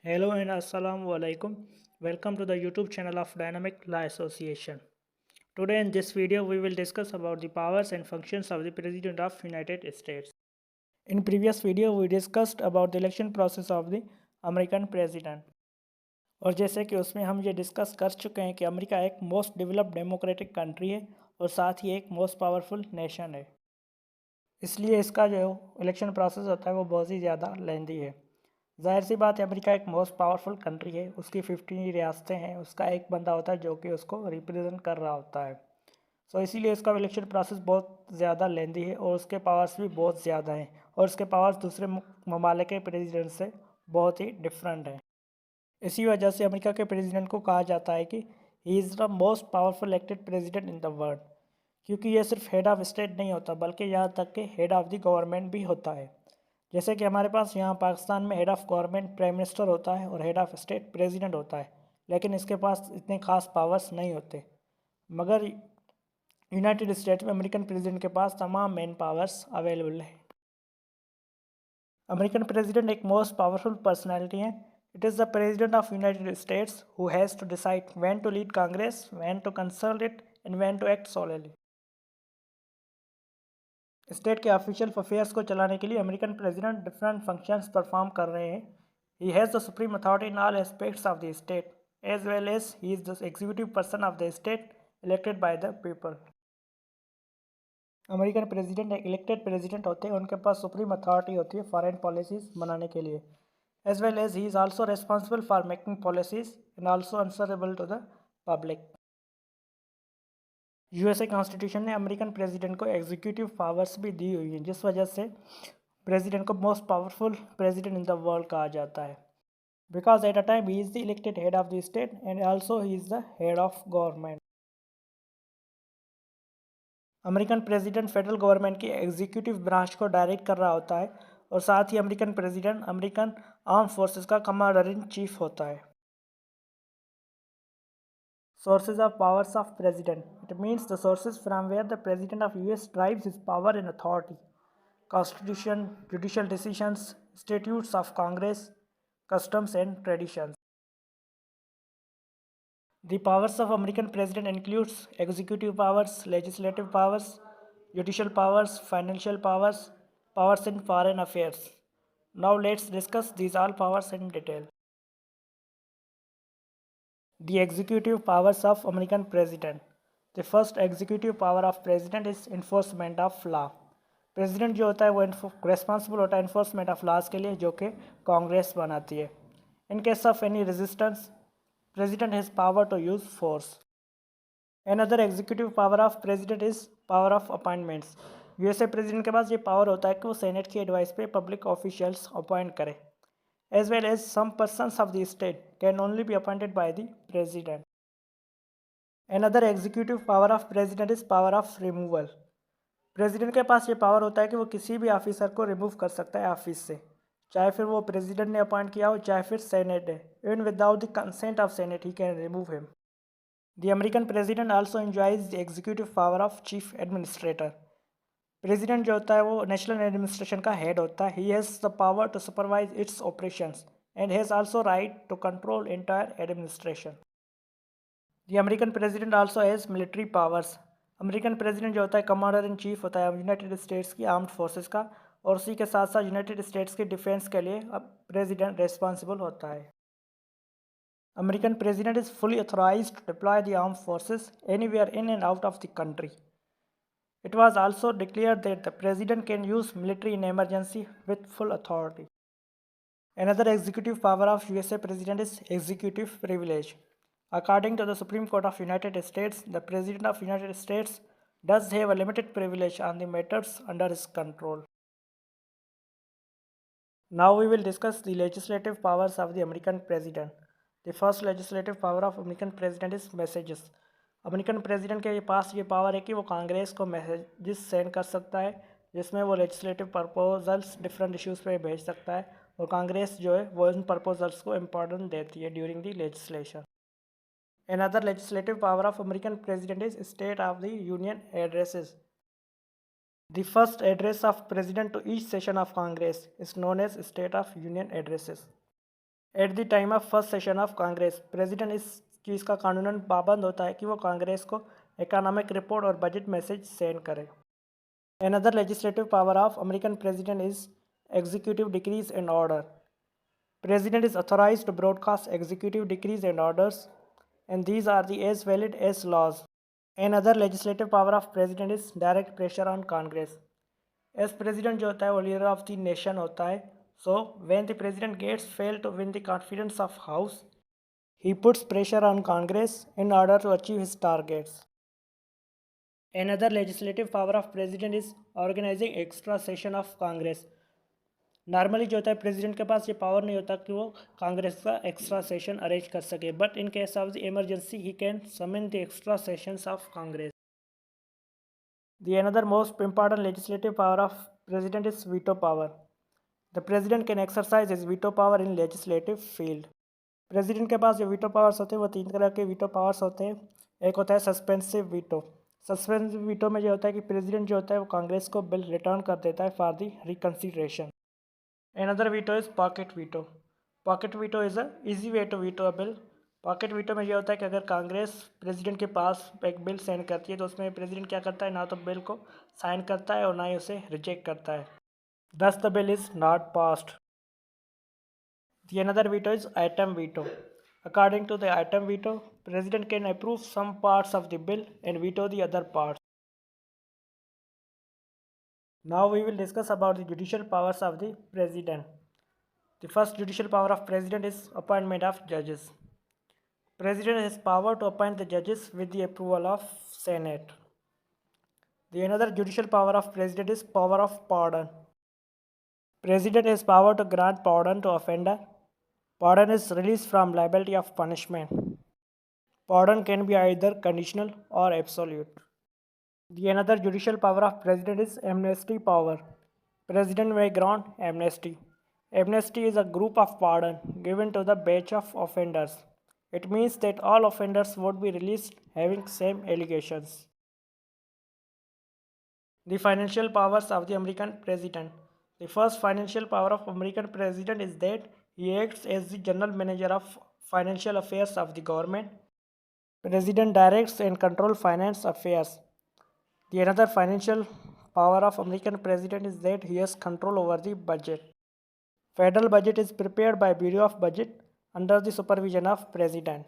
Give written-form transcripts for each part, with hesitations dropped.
Hello and Assalamu alaikum. Welcome to the YouTube channel of Dynamic Law Association. Today in this video we will discuss about the powers and functions of the President of United States. In previous video we discussed about the election process of the American President. और जैसे कि उसमें हम ये discuss कर चुके हैं कि अमेरिका एक मोस्ट डेवलप्ड डेमोक्रेटिक कंट्री है और साथ ही एक मोस्ट पावरफुल नेशन है। इसलिए इसका जो इलेक्शन प्रोसेस होता है वो बहुत ही ज़्यादा लेंदी है। ज़ाहिर सी बात है, अमेरिका एक मोस्ट पावरफुल कंट्री है, उसकी 15 रियासतें हैं, उसका एक बंदा होता है जो कि उसको रिप्रेजेंट कर रहा होता है। सो इसीलिए इसका इलेक्शन प्रोसेस बहुत ज़्यादा लेंदी है और उसके पावर्स भी बहुत ज़्यादा हैं और उसके पावर्स दूसरे ममालिक के प्रेसिडेंट से बहुत ही डिफरेंट हैं। इसी वजह से अमेरिका के प्रेसिडेंट को कहा जाता है कि ही is the most powerful elected president in the world, क्योंकि ये सिर्फ हेड ऑफ़ स्टेट नहीं होता बल्कि यहाँ तक कि हेड ऑफ़ द गवर्नमेंट भी होता है। जैसे कि हमारे पास यहाँ पाकिस्तान में head of government prime minister होता है और हेड ऑफ़ स्टेट प्रेसिडेंट होता है, लेकिन इसके पास इतने खास पावर्स नहीं होते। मगर यूनाइटेड स्टेट्स में अमेरिकन प्रेसिडेंट के पास तमाम मेन पावर्स अवेलेबल है। अमेरिकन प्रेसिडेंट एक मोस्ट पावरफुल पर्सनैलिटी है। It is the president of United States who has to decide when to lead Congress, when to consult it and when to act solely. State के official affairs को चलाने के लिए American president different functions perform कर रहे हैं। He has the supreme authority in all aspects of the state as well as he is the executive person of the state elected by the people. American president एक elected president होते हैं, उनके पास supreme authority होती है foreign policies बनाने के लिए, as well as he is also responsible for making policies and also answerable to the public. USA constitution ने अमेरिकन प्रेसिडेंट को एग्जीक्यूटिव पावर्स भी दी हुई हैं, जिस वजह से प्रेसिडेंट को most powerful president in the world कहा जाता है, because at a time he is the elected head of the state and also he is the head of government. American president federal government की executive branch को direct कर रहा होता है और साथ ही American president American arm forces का कमांडर इन चीफ होता है। Sources of powers of president. It means the sources from where the president of US derives his power and authority. Constitution, judicial decisions, statutes of Congress, customs and traditions. The powers of American president includes executive powers, legislative powers, judicial powers, financial powers, powers in foreign affairs. Now let's discuss these all powers in detail. The executive powers of American president. The first executive power of president is enforcement of law. President जो होता है वो responsible होता है enforcement of laws के लिए, जो कि कांग्रेस बनाती है। In case of any resistance, president has power to use force. Another executive power of president is power of appointments. USA president के पास ये पावर होता है कि वो सेनेट की एडवाइस पे पब्लिक ऑफिशियल्स अपॉइंट करे, as well as some persons of the state can only be appointed by the president. Another executive power of president is power of removal. President के पास ये पावर होता है कि वो किसी भी ऑफिसर को रिमूव कर सकता है ऑफिस से, चाहे फिर वो प्रेसिडेंट ने अपॉइंट किया हो चाहे फिर सेनेट ने। Even without the consent of senate he can remove him. The American president also enjoys the executive power of chief administrator. President जो होता है वो नेशनल एडमिनिस्ट्रेशन का हेड होता है। He has the power to supervise its operations and has also right to control entire administration. The American president also has military powers. American president जो होता है कमांडर इन चीफ होता है United states की armed forces का, और उसी के साथ साथ यूनाइटेड स्टेट्स के डिफेंस के लिए अब प्रेसिडेंट रिस्पॉन्सिबल होता है। American president is fully authorized to deploy the armed forces anywhere in and out of the country. It was also declared that the president can use military in emergency with full authority. Another executive power of USA president is executive privilege. According to the Supreme Court of United States, the President of United States does have a limited privilege on the matters under his control. Now we will discuss the legislative powers of the American President. The first legislative power of American President is messages. American president के पास ये power है कि वो कांग्रेस को messages send कर सकता है, जिसमें वो लेजिस्लेटिव प्रपोजल्स डिफरेंट इश्यूज़ पे भेज सकता है, और कांग्रेस जो है वो इन प्रपोजल्स को इम्पोर्टेंस देती है during the legislation. Another legislative power of American president is State of the Union addresses. The first address of president to each session of Congress is known as State of Union addresses. At the time of first session of Congress, president इस चीज़ का कानूनन पाबंद होता है कि वो कांग्रेस को economic report और बजट मैसेज सेंड करे। Another legislative power of American president is executive decrees and order. President is authorized to broadcast executive decrees and orders, and these are the as valid as laws. Another legislative power of president is direct pressure on Congress. As president जो होता है वो leader of the nation होता है. So when the president gets fail to win the confidence of House, he puts pressure on Congress in order to achieve his targets. Another legislative power of president is organizing extra session of Congress. Normally जो होता है president के पास ये power नहीं होता कि वो कांग्रेस का एक्स्ट्रा सेशन अरेंज कर सके, but in case of the emergency he can summon the extra sessions of Congress. The another most important legislative power of president is veto power. The president can exercise his veto power in legislative field. President के पास जो veto powers होते हैं वो तीन तरह के veto powers होते हैं. एक होता है सस्पेंसिव वीटो. सस्पेंसिव वीटो में जो होता है कि प्रेसिडेंट जो होता है वो कांग्रेस को बिल रिटर्न कर देता है for the reconsideration. Another veto is pocket veto. Pocket veto is a easy way to veto a bill. Pocket veto में ये होता है कि अगर कांग्रेस प्रेसिडेंट के पास एक बिल सेंड करती है तो उसमें प्रेसिडेंट क्या करता है, ना तो बिल को साइन करता है और ना ही उसे रिजेक्ट करता है. Thus the bill is not passed. The another veto is item veto. According to the item veto, president can approve some parts of the bill and veto the other parts. Now we will discuss about the judicial powers of the president. The first judicial power of president is appointment of judges. President has power to appoint the judges with the approval of Senate. The another judicial power of president is power of pardon. President has power to grant pardon to offender. Pardon is release from liability of punishment. Pardon can be either conditional or absolute. The another judicial power of president is amnesty power. President may grant amnesty. Amnesty is a group of pardon given to the batch of offenders. It means that all offenders would be released having same allegations. The financial powers of the American president. The first financial power of American president is that he acts as the general manager of financial affairs of the government. President directs and controls finance affairs. The another financial power of American president is that he has control over the budget. Federal budget is prepared by Bureau of Budget under the supervision of president.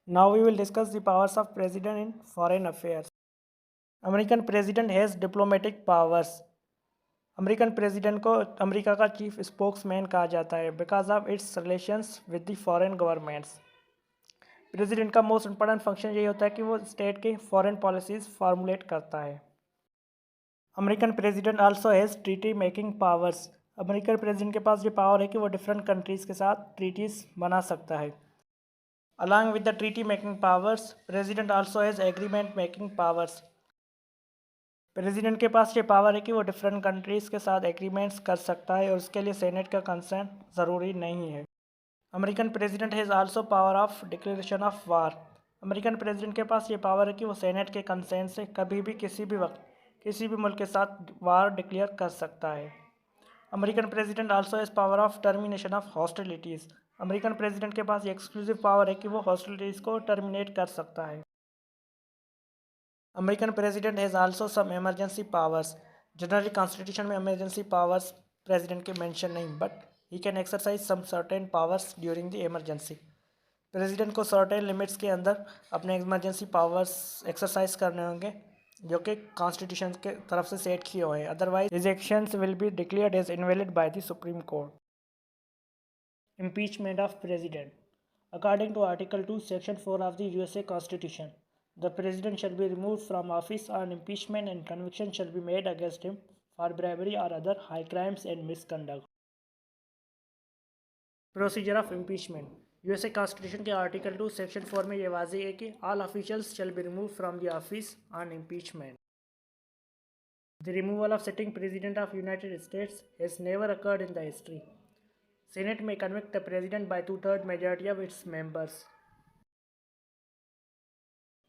Now we will discuss the powers of president in foreign affairs. American president has diplomatic powers. American president को America का chief spokesman कहा जाता है because of its relations with the foreign governments. President का most important function यही होता है कि वो स्टेट के फॉरेन पॉलिसीज़ फार्मुलेट करता है. American president also has treaty making powers. American president के पास ये पावर है कि वो डिफरेंट कंट्रीज़ के साथ ट्रीटीज़ बना सकता है. Along with the treaty making powers, president also has agreement making powers. President के पास ये पावर है कि वो डिफरेंट कंट्रीज़ के साथ एग्रीमेंट्स कर सकता है और उसके लिए सेनेट का कंसेंट ज़रूरी नहीं है. American president has also power of declaration of war. American president के पास ये पावर है कि वो सेनेट के कंसेंट से कभी भी किसी भी वक्त किसी भी मुल्क के साथ वार डिक्लेयर कर सकता है. American president also has power of termination of hostilities. American president के पास ये एक्सक्लूसिव पावर है कि वो हॉस्टिलिटीज़ को टर्मिनेट कर सकता है. American president has also some emergency powers. Generally constitution में इमरजेंसी पावर्स प्रेसिडेंट के मेंशन नहीं, but he can exercise some certain powers during the emergency. President को सर्टेन लिमिट्स के अंदर अपने इमरजेंसी पावर्स एक्सरसाइज करने होंगे जो कि कॉन्स्टिट्यूशन के तरफ से सेट किए हुए हैं. Otherwise his actions will be declared as invalid by the supreme court. Impeachment of President. According to Article 2, Section 4 of the USA Constitution, the President shall be removed from office on impeachment and conviction shall be made against him for bribery or other high crimes and misconduct. Procedure of Impeachment. USA Constitution के Article 2, Section 4 में ये वाज़ेह है कि all officials shall be removed from the office on impeachment. The removal of sitting President of United States has never occurred in the history. Senate may convict the President by 2/3 majority of its members.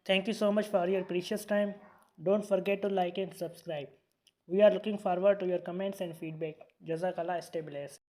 Thank you so much for your precious time. Don't forget to like and subscribe. We are looking forward to your comments and feedback. Jazakallah, stay blessed.